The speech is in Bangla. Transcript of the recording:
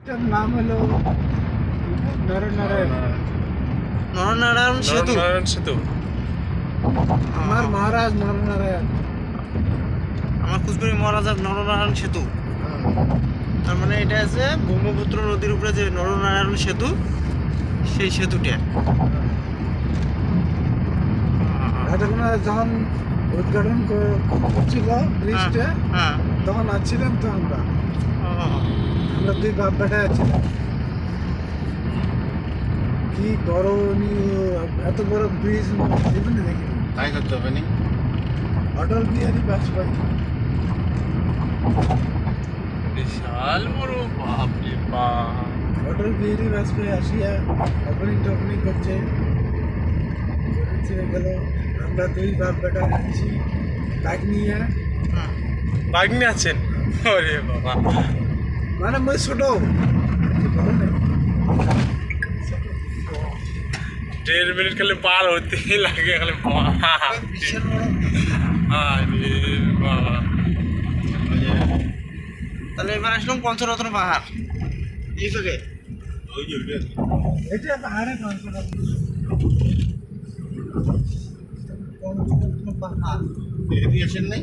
এটার নাম হলো নরনারায়ণ। নরনারায়ণ সেতু। নরনারায়ণ সেতু। আমার মহারাজ নরনারায়ণ। আমার কুচবিহার মহারাজার নরনারায়ণ সেতু। তার মানে এটা আছে ব্রহ্মপুত্র নদীর উপরে যে নরনারায়ণ সেতু, সেই সেতুটা। এতক্ষণ যখন উদ্ঘাটন করছিল ব্রিজটা, হ্যাঁ। তখন আসছিলাম তো আমরা দুই বাপ বেটা আছিলাম। কি করণীয়, এত বড় ব্রিজ জীবনে দেখিনি। তাই করতে হবে নি। অটল বিহারী বাজপেয়ী। বিশাল বড়, বাপ রে বাপ। অটল বিহারী বাজপেয়ী আসিয়া ওপেনিং টোপেনিং করছে গেল। আমরা দুই বাপ বেটা আছি বাইক নিয়ে। বাইক নিয়ে আছেন? ওরে বাবা, মানে মই ছোট 1.5 মিনিট খালি পার হতেই লাগে খালি। বিশাল বড়। আরে বাবা, তাহলে এবার আসলাম পঞ্চরত্ন পাহাড় এই থেকে। এটা পাহাড়ে পাহাড় এদিকে আসেন নাই?